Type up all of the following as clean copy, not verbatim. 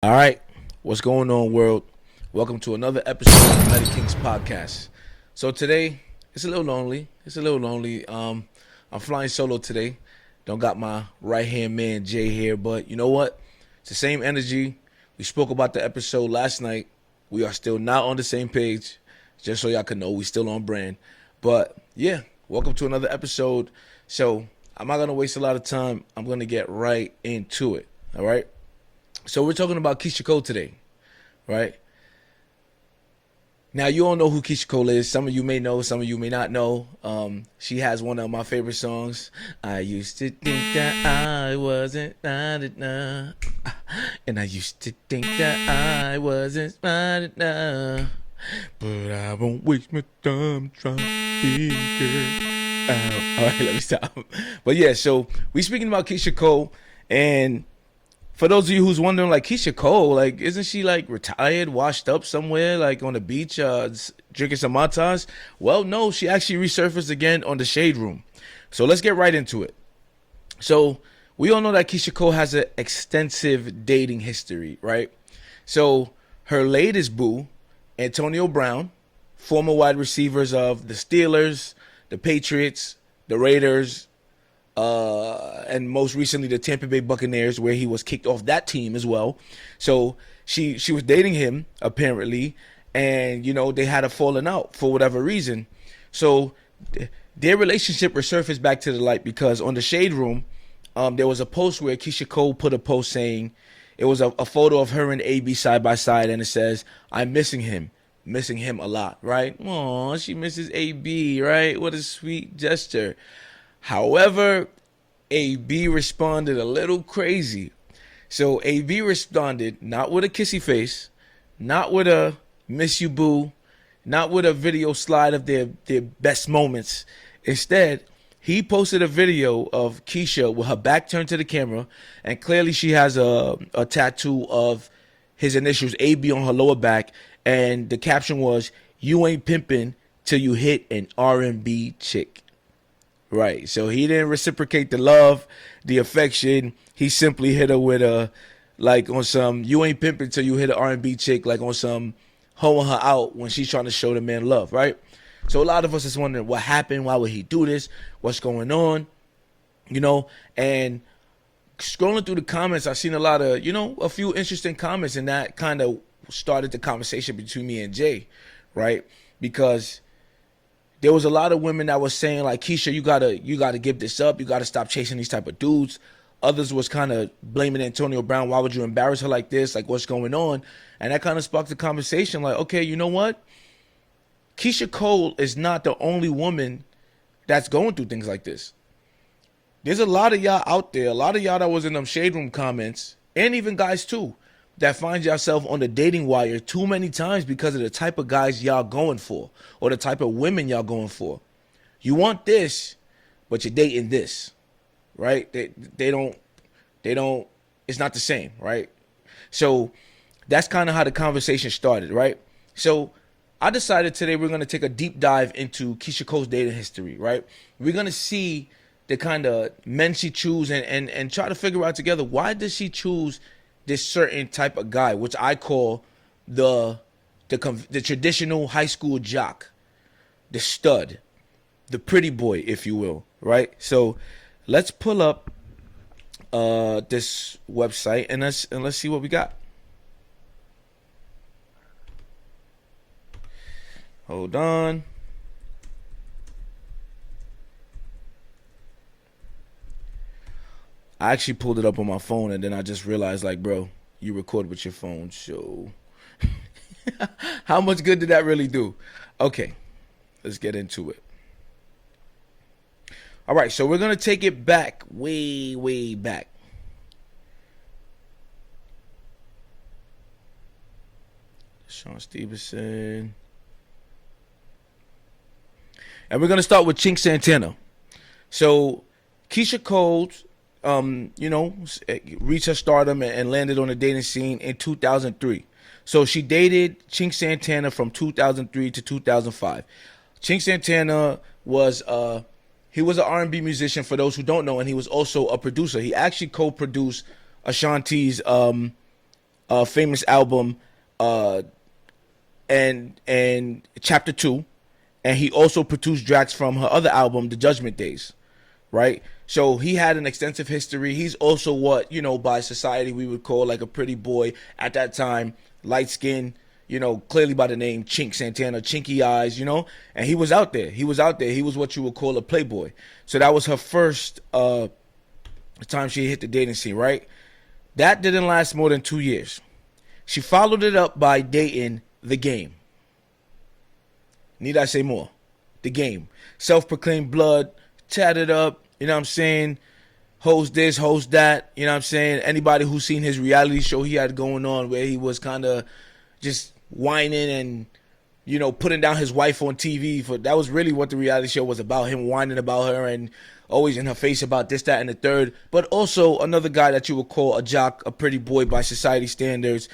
All right, what's going on, world? Welcome to another episode of the Meta Kings podcast. So today it's a little lonely. I'm flying solo today. Don't got my right hand man Jay here, but you know what? It's the same energy. We spoke about the episode last night. We are still not on the same page. Just so y'all can know, we still on brand. But yeah, welcome to another episode. So I'm not gonna waste a lot of time. I'm gonna get right into it. All right. So we're talking about Keyshia Cole today, right? Now, you all know who Keyshia Cole is. Some of you may know, some of you may not know. She has one of my favorite songs. I used to think that I wasn't not enough. And I used to think that I wasn't smart enough. But I won't waste my time trying to figure out. All right, let me stop. But yeah, so we speaking about Keyshia Cole. And for those of you who's wondering, like, Keyshia Cole, like, isn't she like retired, washed up somewhere, like on the beach, drinking some matas? Well, no, she actually resurfaced again on the Shade Room. So let's get right into it. So we all know that Keyshia Cole has an extensive dating history, right? So her latest boo, Antonio Brown, former wide receivers of the Steelers, the Patriots, the Raiders, and most recently the Tampa Bay Buccaneers, where he was kicked off that team as well. So she was dating him apparently, and they had a falling out for whatever reason. So their relationship resurfaced back to the light because on the Shade Room, there was a post where Keyshia Cole put a post saying it was a photo of her and AB side by side, and it says, "I'm missing him a lot," right? Aw, she misses AB, right? What a sweet gesture. However, AB responded a little crazy. So AB responded not with a kissy face, not with a miss you boo, not with a video slide of their best moments. Instead, he posted a video of Keyshia with her back turned to the camera, and clearly she has a tattoo of his initials AB on her lower back, and the caption was, "You ain't pimping till you hit an R&B chick." Right, so he didn't reciprocate the love, the affection. He simply hit her with a, like on some, "You ain't pimping till you hit an R&B chick," like on some hoeing her out when she's trying to show the man love, right? So a lot of us is wondering what happened, why would he do this, what's going on, and scrolling through the comments, I've seen a lot of, a few interesting comments, and that kind of started the conversation between me and Jay, right? Because there was a lot of women that was saying, like, "Keyshia, you gotta give this up. You gotta stop chasing these type of dudes." Others was kind of blaming Antonio Brown. Why would you embarrass her like this? Like, what's going on? And that kind of sparked the conversation. Like, okay, you know what? Keyshia Cole is not the only woman that's going through things like this. There's a lot of y'all out there, a lot of y'all that was in them Shade Room comments, and even guys too, that find yourself on the dating wire too many times because of the type of guys y'all going for or the type of women y'all going for. You want this, but you're dating this, right? They don't, it's not the same, right? So that's kind of how the conversation started, right? So I decided today we're going to take a deep dive into Keyshia Cole's dating history, right? We're going to see the kind of men she choose and try to figure out together, why does she choose this certain type of guy, which I call the traditional high school jock, the stud, the pretty boy, if you will, right? So let's pull up this website and let's see what we got. Hold on. I actually pulled it up on my phone, and then I just realized, like, bro, you record with your phone, so how much good did that really do? Okay, let's get into it. All right, so we're going to take it back, way, way back. Sean Stevenson. And we're going to start with Chink Santana. So Keyshia Cole, reached her stardom and landed on the dating scene in 2003. So she dated Chink Santana from 2003 to 2005. Chink Santana was he was an R&B musician, for those who don't know, and he was also a producer. He actually co-produced Ashanti's famous album, uh, and Chapter Two, and he also produced tracks from her other album, The Judgment Days, right? So he had an extensive history. He's also what, by society we would call like a pretty boy at that time, light skin, clearly by the name Chink Santana, chinky eyes, and he was out there. He was out there. He was what you would call a playboy. So that was her first time she hit the dating scene, right? That didn't last more than 2 years. She followed it up by dating The Game. Need I say more? The Game. Self-proclaimed blood, tatted up, you know what I'm saying? Host this, host that, you know what I'm saying? Anybody who's seen his reality show he had going on where he was kind of just whining and, putting down his wife on TV. That was really what the reality show was about, him whining about her and always in her face about this, that, and the third. But also another guy that you would call a jock, a pretty boy by society standards.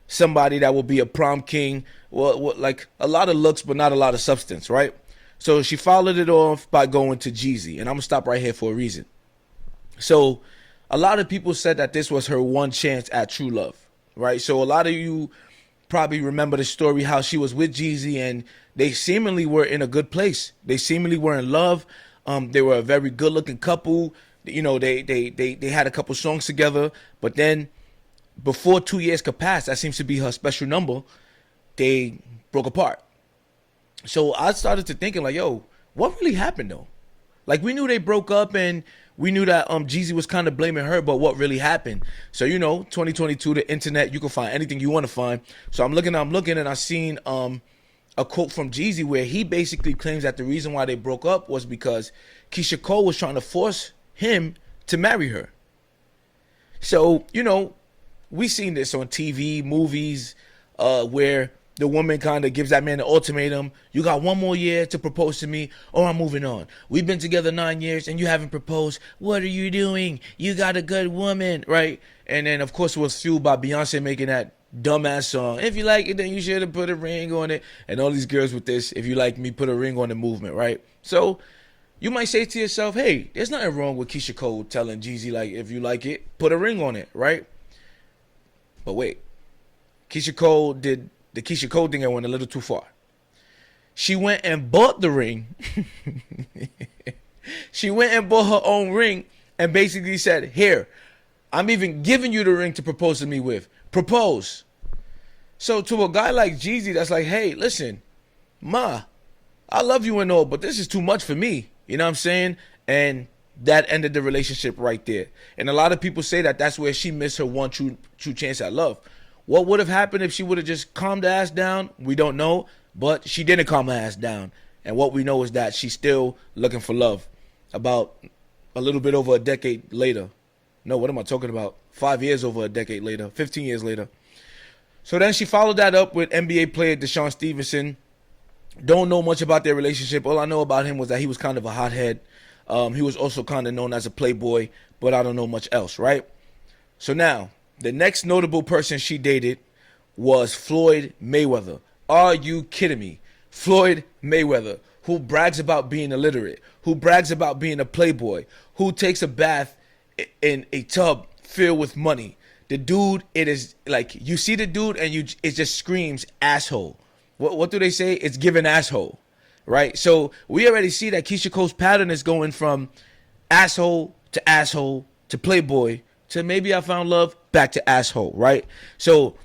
Somebody that will be a prom king. Well, like a lot of looks, but not a lot of substance, right? So she followed it off by going to Jeezy. And I'm going to stop right here for a reason. So a lot of people said that this was her one chance at true love, right? So a lot of you probably remember the story how she was with Jeezy and they seemingly were in a good place. They seemingly were in love. They were a very good looking couple. They had a couple songs together, but then before 2 years could pass, that seems to be her special number, they broke apart. So I started to thinking like, yo, what really happened though? Like we knew they broke up and we knew that Jeezy was kind of blaming her, but what really happened? So 2022, the internet, you can find anything you want to find. So I'm looking and I seen a quote from Jeezy where he basically claims that the reason why they broke up was because Keyshia Cole was trying to force him to marry her. So, we seen this on TV, movies, where the woman kind of gives that man an ultimatum. You got 1 more year to propose to me or I'm moving on. We've been together 9 years and you haven't proposed. What are you doing? You got a good woman, right? And then, of course, it was fueled by Beyonce making that dumbass song. If you like it, then you should have put a ring on it. And all these girls with this, if you like me, put a ring on the movement, right? So you might say to yourself, hey, there's nothing wrong with Keyshia Cole telling Jeezy, like, if you like it, put a ring on it, right? But wait, Keyshia Cole did the Keyshia Cole thing and went a little too far. She went and bought the ring. She went and bought her own ring and basically said, here, I'm even giving you the ring to propose to me with. Propose. So to a guy like Jeezy, that's like, hey, listen, ma, I love you and all, but this is too much for me. You know what I'm saying? And that ended the relationship right there. And a lot of people say that that's where she missed her one true chance at love. What would have happened if she would have just calmed her ass down? We don't know, but she didn't calm her ass down. And what we know is that she's still looking for love. About a little bit over a decade later. No, what am I talking about? 5 years over a decade later. 15 years later. So then she followed that up with NBA player Deshaun Stevenson. Don't know much about their relationship. All I know about him was that he was kind of a hothead. He was also kind of known as a playboy, but I don't know much else, right? So now, the next notable person she dated was Floyd Mayweather. Are you kidding me? Floyd Mayweather, who brags about being illiterate, who brags about being a playboy, who takes a bath in a tub filled with money. The dude, it is like, you see the dude and it just screams asshole. What do they say? It's given asshole, right? So we already see that Keyshia Cole's pattern is going from asshole to playboy to maybe I found love back to asshole, right? So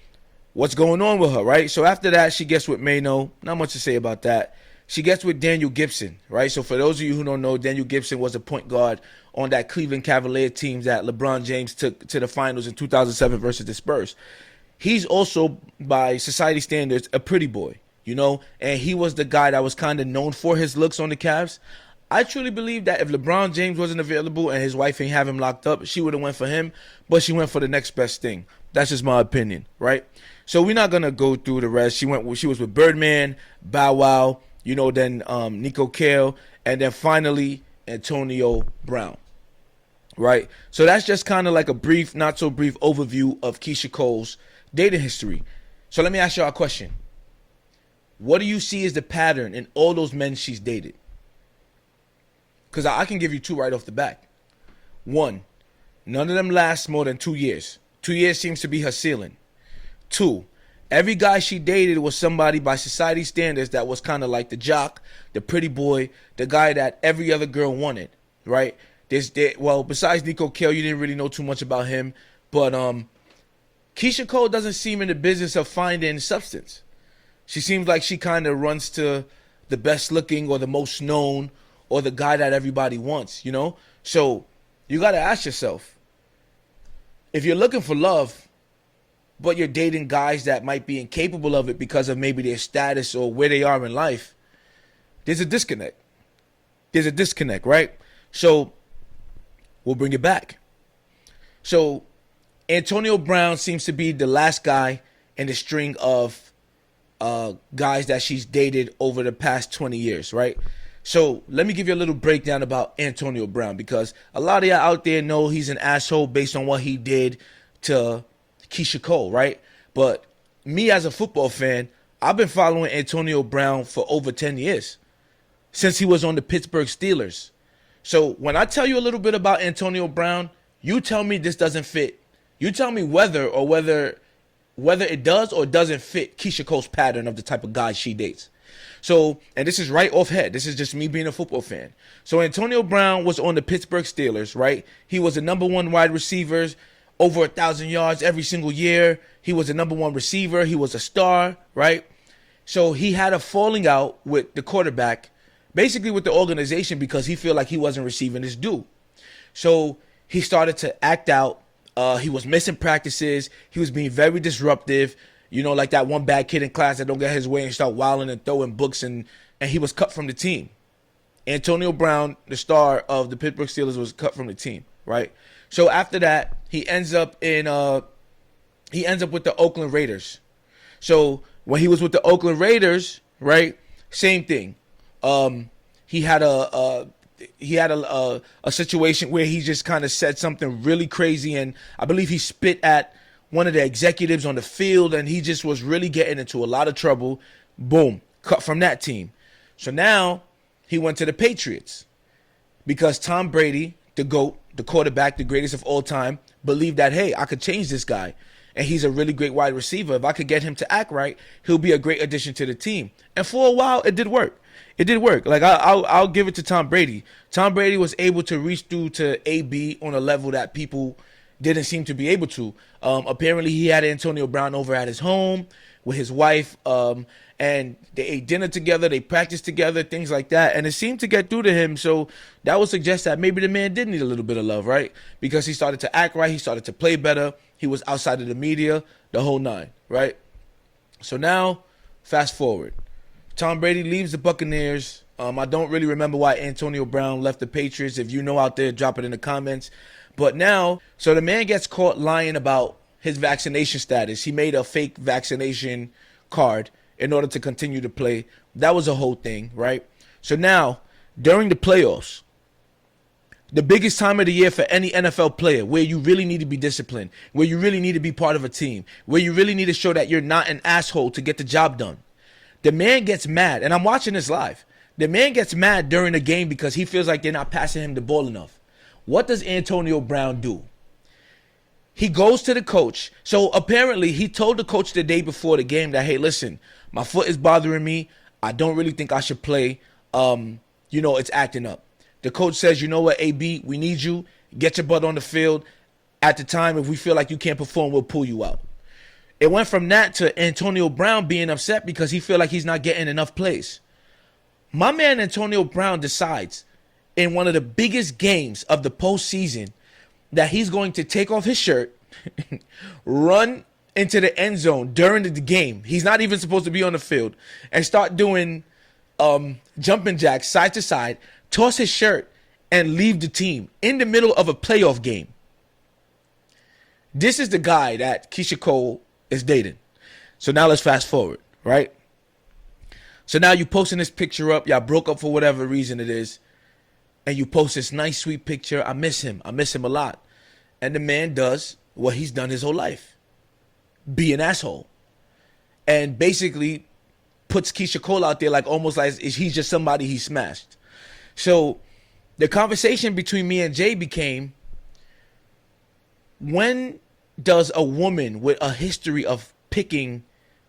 what's going on with her, right? So after that, she gets with Mano. Not much to say about that. She gets with Daniel Gibson, right? So for those of you who don't know, Daniel Gibson was a point guard on that Cleveland Cavalier team that LeBron James took to the finals in 2007 versus the Spurs. He's also, by society standards, a pretty boy, and he was the guy that was kind of known for his looks on the Cavs. I truly believe that if LeBron James wasn't available and his wife ain't have him locked up, she would have went for him, but she went for the next best thing. That's just my opinion, right? So we're not gonna go through the rest. She was with Birdman, Bow Wow, then Nico Kale, and then finally Antonio Brown, right? So that's just kind of like a brief, not so brief overview of Keyshia Cole's dating history. So let me ask y'all a question. What do you see as the pattern in all those men she's dated? Because I can give you two right off the bat. One, none of them last more than 2 years. 2 years seems to be her ceiling. Two, every guy she dated was somebody by society standards that was kind of like the jock, the pretty boy, the guy that every other girl wanted, right? Well, besides Nico Kale, you didn't really know too much about him, but Keyshia Cole doesn't seem in the business of finding substance. She seems like she kind of runs to the best looking or the most known or the guy that everybody wants, you know? So you got to ask yourself, if you're looking for love, but you're dating guys that might be incapable of it because of maybe their status or where they are in life, there's a disconnect. There's a disconnect, right? So we'll bring it back. So Antonio Brown seems to be the last guy in the string of guys that she's dated over the past 20 years, right? So let me give you a little breakdown about Antonio Brown, because a lot of y'all out there know he's an asshole based on what he did to Keyshia Cole, right? But me as a football fan, I've been following Antonio Brown for over 10 years, since he was on the Pittsburgh Steelers. So when I tell you a little bit about Antonio Brown, you tell me this doesn't fit. You tell me whether it does or doesn't fit Keyshia Cole's pattern of the type of guy she dates. So, and this is right off head. This is just me being a football fan. So Antonio Brown was on the Pittsburgh Steelers, right? He was the #1 wide receiver, over 1,000 yards every single year. He was the #1 receiver. He was a star, right? So he had a falling out with the quarterback, basically with the organization, because he felt like he wasn't receiving his due. So he started to act out. He was missing practices. He was being very disruptive. You know, like that one bad kid in class that don't get his way and start wilding and throwing books, and he was cut from the team. Antonio Brown, the star of the Pittsburgh Steelers, was cut from the team, right? So after that, he ends up with the Oakland Raiders. So when he was with the Oakland Raiders, right, same thing. He had a situation where he just kind of said something really crazy, and I believe he spit at one of the executives on the field, and he just was really getting into a lot of trouble. Boom, cut from that team. So now he went to the Patriots because Tom Brady, the GOAT, the quarterback, the greatest of all time, believed that, hey, I could change this guy, and he's a really great wide receiver. If I could get him to act right, he'll be a great addition to the team. And for a while, it did work. It did work. Like, I'll give it to Tom Brady. Tom Brady was able to reach through to AB on a level that people didn't seem to be able to. Apparently, he had Antonio Brown over at his home with his wife, and they ate dinner together, they practiced together, things like that, and it seemed to get through to him. So that would suggest that maybe the man did need a little bit of love, right? Because he started to act right, he started to play better, he was outside of the media, the whole nine, right? So now, fast forward. Tom Brady leaves the Buccaneers. I don't really remember why Antonio Brown left the Patriots. If you know out there, drop it in the comments. But now, so the man gets caught lying about his vaccination status. He made a fake vaccination card in order to continue to play. That was a whole thing, right? So now, during the playoffs, the biggest time of the year for any NFL player, where you really need to be disciplined, where you really need to be part of a team, where you really need to show that you're not an asshole to get the job done. The man gets mad, and I'm watching this live. The man gets mad during the game because he feels like they're not passing him the ball enough. What does Antonio Brown do? He goes to the coach. So apparently he told the coach the day before the game that, hey, listen, my foot is bothering me. I don't really think I should play. It's acting up. The coach says, you know what, AB, we need you. Get your butt on the field. At the time, if we feel like you can't perform, we'll pull you out. It went from that to Antonio Brown being upset because he feel like he's not getting enough plays. My man Antonio Brown decides in one of the biggest games of the postseason that he's going to take off his shirt, run into the end zone during the game. He's not even supposed to be on the field, and start doing jumping jacks side to side, toss his shirt, and leave the team in the middle of a playoff game. This is the guy that Keyshia Cole is dating. So now let's fast forward, right? So now you posting this picture up. Y'all broke up for whatever reason it is. And you post this nice, sweet picture. I miss him. I miss him a lot. And the man does what he's done his whole life. Be an asshole. And basically puts Keyshia Cole out there like almost like he's just somebody he smashed. So the conversation between me and Jay became, when does a woman with a history of picking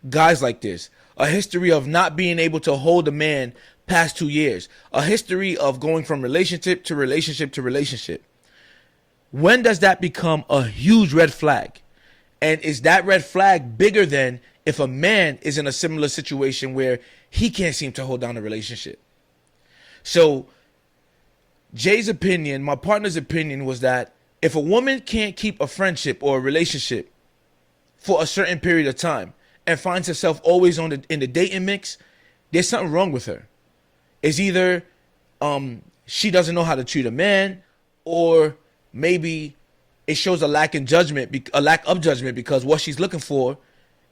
guys like this, a history of not being able to hold a man past 2 years, a history of going from relationship to relationship to relationship, when does that become a huge red flag? And is that red flag bigger than if a man is in a similar situation where he can't seem to hold down a relationship? So Jay's opinion, my partner's opinion, was that if a woman can't keep a friendship or a relationship for a certain period of time and finds herself always in the dating mix, there's something wrong with her. It's either she doesn't know how to treat a man, or maybe it shows a lack of judgment because what she's looking for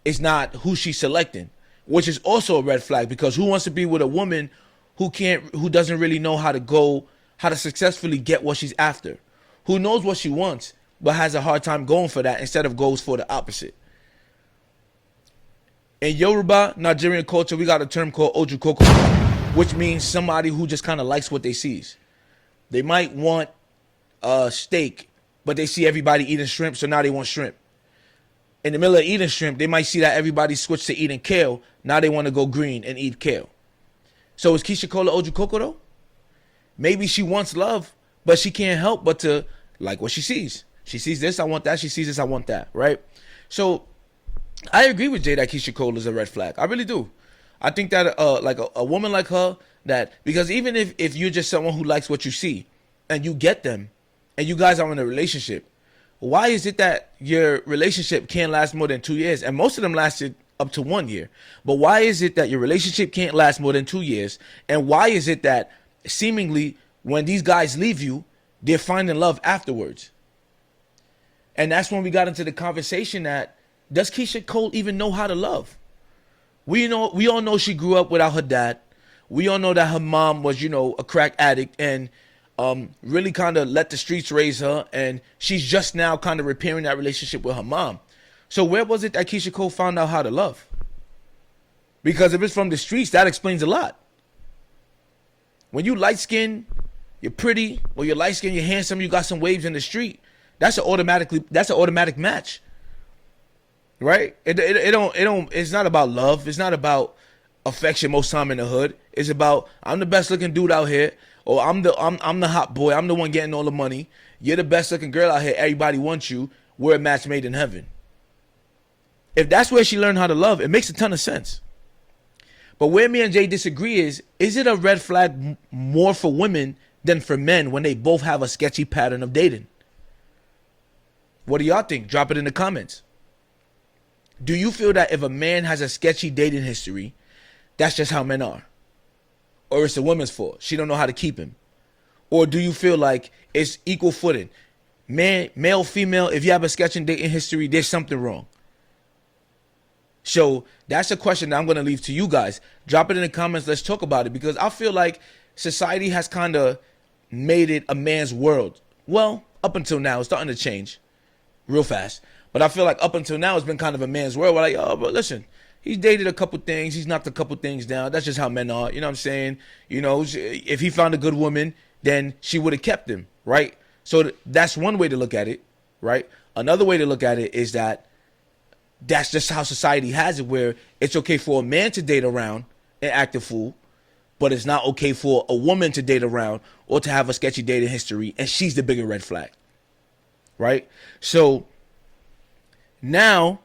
is not who she's selecting, which is also a red flag, because who wants to be with a woman who doesn't really know how to successfully get what she's after, who knows what she wants but has a hard time going for that instead of goes for the opposite. In Yoruba, Nigerian culture, we got a term called ojukoko, which means somebody who just kind of likes what they sees. They might want a steak, but they see everybody eating shrimp, so now they want shrimp. In the middle of eating shrimp, they might see that everybody switched to eating kale. Now they want to go green and eat kale. So is Keyshia Cole ojukoko though? Maybe she wants love, but she can't help but to like what she sees. She sees this, I want that. She sees this, I want that, right? So I agree with Jay that Keyshia Cole is a red flag. I really do. I think that like a woman like her, that because even if you're just someone who likes what you see and you get them and you guys are in a relationship, why is it that your relationship can't last more than 2 years? And most of them lasted up to 1 year. But why is it that your relationship can't last more than 2 years? And why is it that seemingly when these guys leave you, they're finding love afterwards? And that's when we got into the conversation that, does Keyshia Cole even know how to love? We all know she grew up without her dad. We all know that her mom was, a crack addict and really kind of let the streets raise her. And she's just now kind of repairing that relationship with her mom. So where was it that Keyshia Cole found out how to love? Because if it's from the streets, that explains a lot. When you light skinned, you're pretty, or you're light skinned, you're handsome, you got some waves in the street, that's an automatic match. Right? It's not about love. It's not about affection most time in the hood. It's about, I'm the best looking dude out here, or I'm the hot boy. I'm the one getting all the money. You're the best looking girl out here. Everybody wants you. We're a match made in heaven. If that's where she learned how to love, it makes a ton of sense. But where me and Jay disagree is it a red flag more for women than for men when they both have a sketchy pattern of dating? What do y'all think? Drop it in the comments. Do you feel that if a man has a sketchy dating history, that's just how men are? Or it's the woman's fault? She don't know how to keep him? Or do you feel like it's equal footing? Man, male, female, if you have a sketchy dating history, there's something wrong. So that's a question that I'm going to leave to you guys. Drop it in the comments. Let's talk about it, because I feel like society has kind of made it a man's world. Well, up until now, it's starting to change real fast. But I feel like up until now, it's been kind of a man's world. We're like, oh, but listen, he's dated a couple things. He's knocked a couple things down. That's just how men are. You know what I'm saying? If he found a good woman, then she would have kept him, right? So that's one way to look at it, right? Another way to look at it is that that's just how society has it, where it's okay for a man to date around and act a fool, but it's not okay for a woman to date around or to have a sketchy dating history, and she's the bigger red flag, right? So now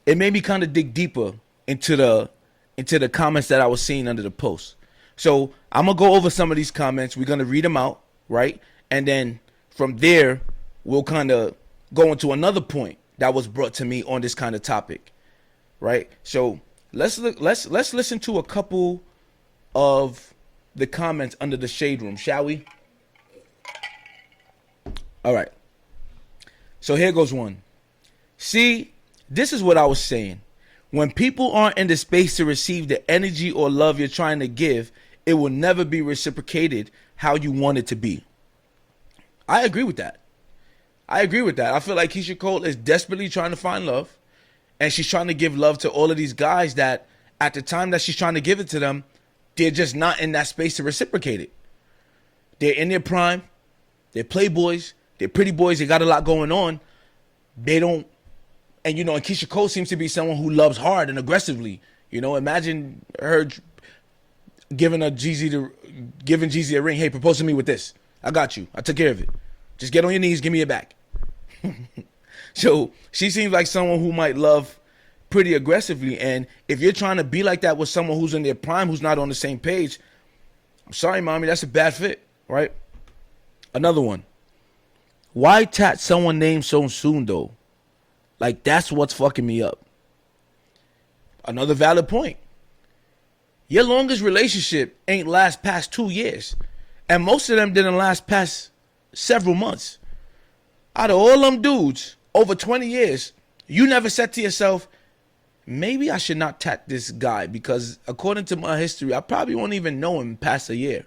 it made me kind of dig deeper into the comments that I was seeing under the post. So I'm gonna go over some of these comments. We're gonna read them out, right? And then from there, we'll kind of go into another point that was brought to me on this kind of topic, right? So let's listen to a couple of the comments under the shade room, shall we? All right. So here goes one. See, this is what I was saying. When people aren't in the space to receive the energy or love you're trying to give, it will never be reciprocated how you want it to be. I agree with that. I feel like Keyshia Cole is desperately trying to find love, and she's trying to give love to all of these guys that at the time that she's trying to give it to them, they're just not in that space to reciprocate it. They're in their prime. They're playboys. They're pretty boys. They got a lot going on. they don't, and and Keyshia Cole seems to be someone who loves hard and aggressively. Imagine her giving Jeezy a ring. Hey, propose to me with this. I got you. I took care of it. Just get on your knees, give me it back. So she seems like someone who might love pretty aggressively. And if you're trying to be like that with someone who's in their prime, who's not on the same page, I'm sorry, mommy, that's a bad fit, right? Another one. Why tat someone's name so soon, though? Like, that's what's fucking me up. Another valid point. Your longest relationship ain't last past 2 years. And most of them didn't last past several months. Out of all them dudes, over 20 years, you never said to yourself, maybe I should not tat this guy because according to my history, I probably won't even know him past a year.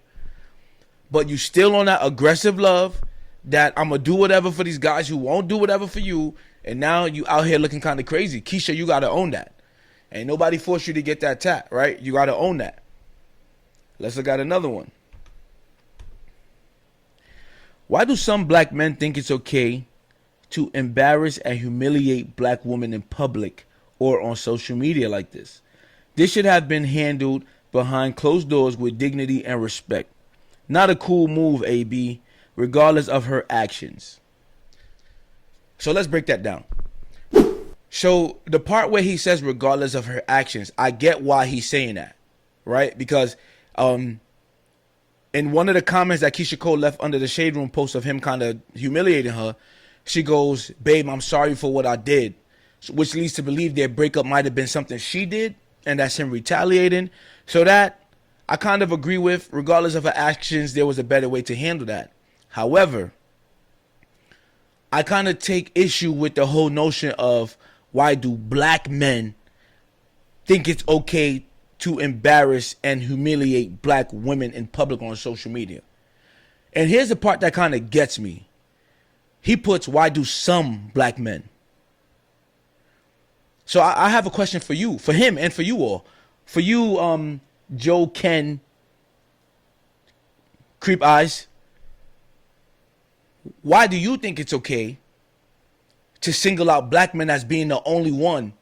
But you still on that aggressive love that I'm going to do whatever for these guys who won't do whatever for you. And now you out here looking kind of crazy. Keyshia, you got to own that. Ain't nobody forced you to get that tat, right? You got to own that. Let's look at another one. Why do some black men think it's okay to embarrass and humiliate black women in public or on social media like this? This should have been handled behind closed doors with dignity and respect. Not a cool move, AB, regardless of her actions. So let's break that down. So the part where he says regardless of her actions, I get why he's saying that, right? Because in one of the comments that Keyshia Cole left under the Shade Room post of him kind of humiliating her, she goes, babe, I'm sorry for what I did, which leads to believe their breakup might have been something she did, and that's him retaliating. So that I kind of agree with. Regardless of her actions, there was a better way to handle that. However, I kind of take issue with the whole notion of why do black men think it's okay to embarrass and humiliate black women in public on social media. And here's the part that kind of gets me. He puts, why do some black men? So I have a question for you, for him and for you all. For you, Joe, Ken, Creep Eyes, why do you think it's okay to single out black men as being the only one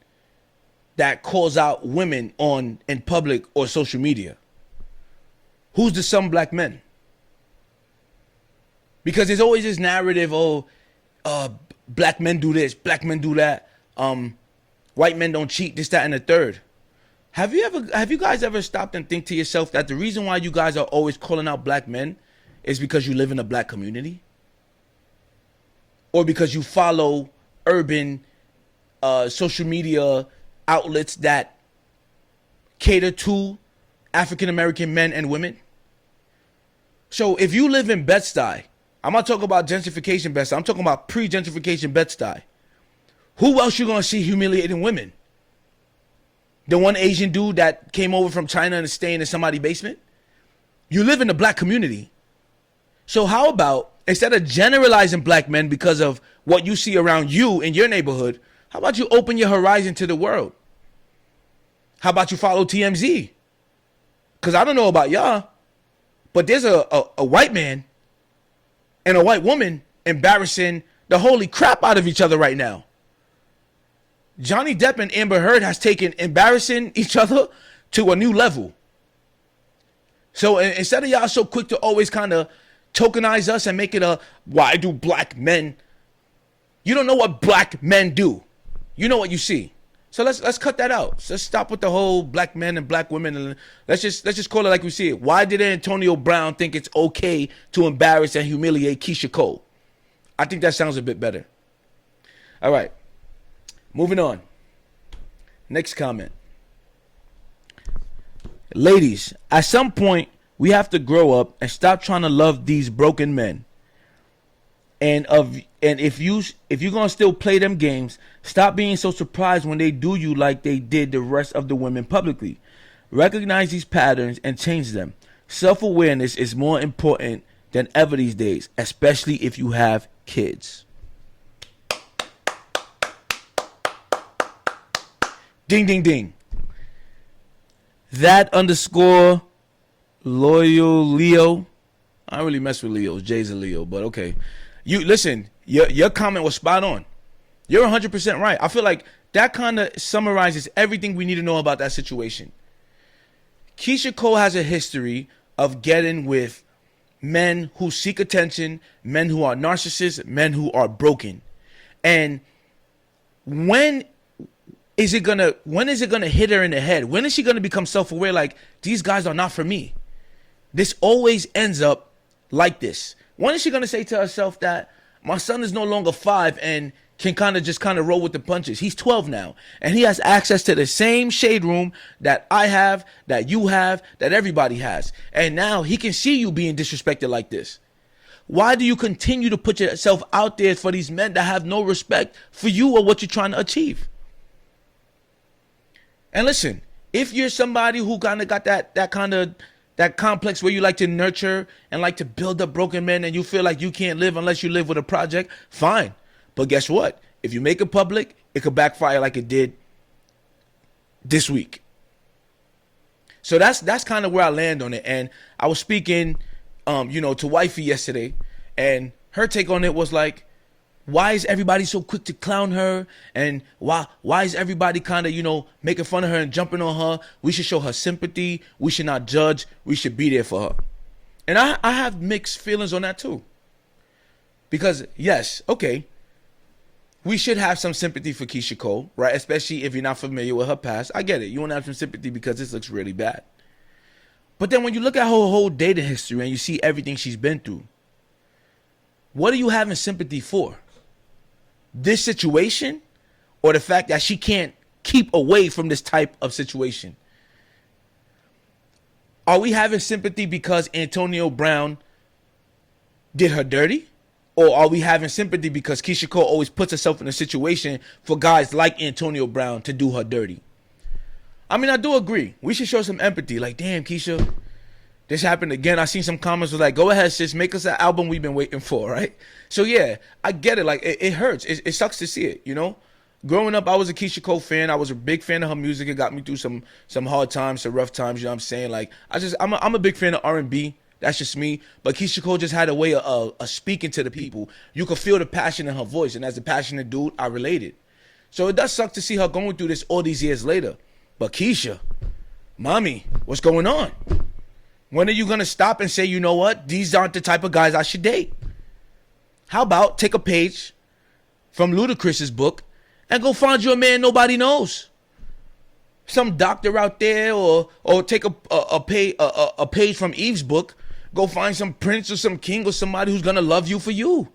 that calls out women in public or social media? Who's the some black men? Because there's always this narrative, black men do this, black men do that, white men don't cheat, this, that, and the third. Have you guys ever stopped and think to yourself that the reason why you guys are always calling out black men is because you live in a black community? Or because you follow urban social media outlets that cater to African American men and women? So if you live in Bed-Stuy, I'm not talking about gentrification Bed-Stuy, I'm talking about pre-gentrification Bed-Stuy. Who else you gonna see humiliating women? The one Asian dude that came over from China and is staying in somebody's basement? You live in the black community. So how about, instead of generalizing black men because of what you see around you in your neighborhood, how about you open your horizon to the world? How about you follow TMZ? Because I don't know about y'all, but there's a white man and a white woman embarrassing the holy crap out of each other right now. Johnny Depp and Amber Heard has taken embarrassing each other to a new level. So instead of y'all so quick to always kind of tokenize us and make it why do black men? You don't know what black men do. You know what you see. So let's cut that out. So let's stop with the whole black men and black women, and let's just call it like we see it. Why did Antonio Brown think it's okay to embarrass and humiliate Keyshia Cole? I think that sounds a bit better. All right. Moving on. Next comment. Ladies, at some point, we have to grow up and stop trying to love these broken men. And if you're gonna still play them games, stop being so surprised when they do you like they did the rest of the women publicly. Recognize these patterns and change them. Self-awareness is more important than ever these days, especially if you have kids. Ding, ding, ding. That _ loyal Leo. I don't really mess with Leos. Jay's a Leo, but okay. You listen, your comment was spot on. You're 100% right. I feel like that kind of summarizes everything we need to know about that situation. Keyshia Cole has a history of getting with men who seek attention, men who are narcissists, men who are broken. And when is it gonna hit her in the head? When is she gonna become self-aware, like, these guys are not for me? This always ends up like this. When is she gonna say to herself that my son is no longer 5 and can kind of roll with the punches? He's 12 now, and he has access to the same shade room that I have, that you have, that everybody has. And now he can see you being disrespected like this. Why do you continue to put yourself out there for these men that have no respect for you or what you're trying to achieve? And listen, if you're somebody who kind of got that complex where you like to nurture and like to build up broken men, and you feel like you can't live unless you live with a project, fine. But guess what? If you make it public, it could backfire like it did this week. So that's kind of where I land on it. And I was speaking, to wifey yesterday, and her take on it was like, why is everybody so quick to clown her? And why is everybody kind of, making fun of her and jumping on her? We should show her sympathy. We should not judge. We should be there for her. And I have mixed feelings on that too. Because yes, okay, we should have some sympathy for Keyshia Cole, right? Especially if you're not familiar with her past. I get it. You want to have some sympathy because this looks really bad. But then when you look at her whole dating history and you see everything she's been through, what are you having sympathy for? This situation, or the fact that she can't keep away from this type of situation? Are we having sympathy because Antonio Brown did her dirty? Or are we having sympathy because Keyshia Cole always puts herself in a situation for guys like Antonio Brown to do her dirty? I mean, I do agree. We should show some empathy. Like, damn, Keyshia, this happened again. I seen some comments was like, go ahead, sis, make us an album we've been waiting for, right? So yeah, I get it. Like, it hurts. It sucks to see it, Growing up, I was a Keyshia Cole fan. I was a big fan of her music. It got me through some hard times, some rough times, you know what I'm saying? Like, I'm a big fan of R&B. That's just me. But Keyshia Cole just had a way of speaking to the people. You could feel the passion in her voice. And as a passionate dude, I related. So it does suck to see her going through this all these years later. But Keyshia, mommy, what's going on? When are you going to stop and say, you know what? These aren't the type of guys I should date. How about take a page from Ludacris's book and go find you a man nobody knows? Some doctor out there, or take a page from Eve's book. Go find some prince or some king or somebody who's going to love you for you.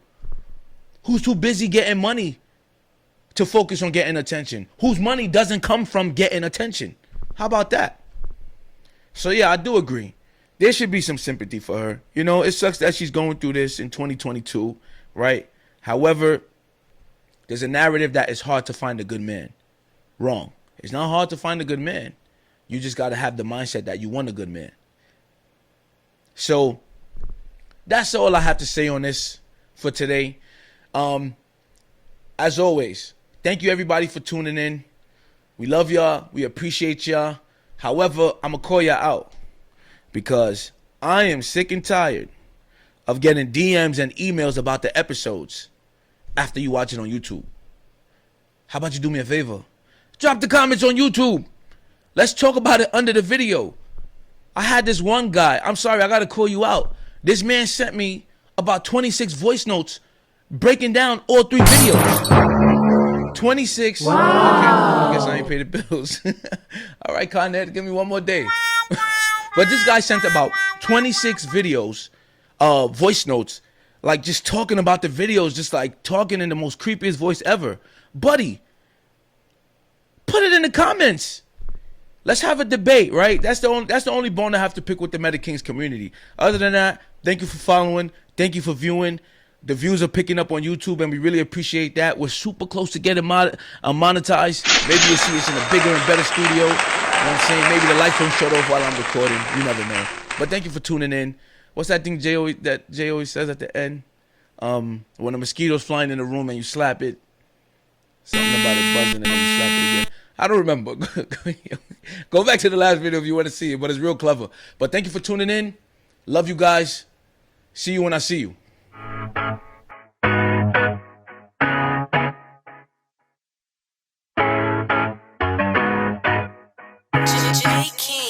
Who's too busy getting money to focus on getting attention. Whose money doesn't come from getting attention. How about that? So yeah, I do agree. There should be some sympathy for her. It sucks that she's going through this in 2022, right? However, there's a narrative that it's hard to find a good man. Wrong. It's not hard to find a good man. You just got to have the mindset that you want a good man. So that's all I have to say on this for today. As always, thank you everybody for tuning in. We love y'all. We appreciate y'all. However, I'm going to call y'all out because I am sick and tired of getting DMs and emails about the episodes after you watch it on YouTube. How about you do me a favor? Drop the comments on YouTube. Let's talk about it under the video. I had this one guy. I'm sorry, I got to call you out. This man sent me about 26 voice notes breaking down all 3 videos. 26. Wow. Okay, I guess I ain't paid the bills. All right, Con Ed, give me one more day. But this guy sent about 26 videos, voice notes, like just talking about the videos, just like talking in the most creepiest voice ever. Buddy, put it in the comments. Let's have a debate, right? That's the only bone I have to pick with the Meta Kings community. Other than that, thank you for following. Thank you for viewing. The views are picking up on YouTube, and we really appreciate that. We're super close to getting monetized. Maybe you'll see us in a bigger and better studio. You know what I'm saying? Maybe the lights don't shut off while I'm recording. You never know. But thank you for tuning in. What's that thing Jay always says at the end? When a mosquito's flying in the room and you slap it, something about it buzzing and then you slap it again. I don't remember. Go back to the last video if you want to see it, but it's real clever. But thank you for tuning in. Love you guys. See you when I see you. J King.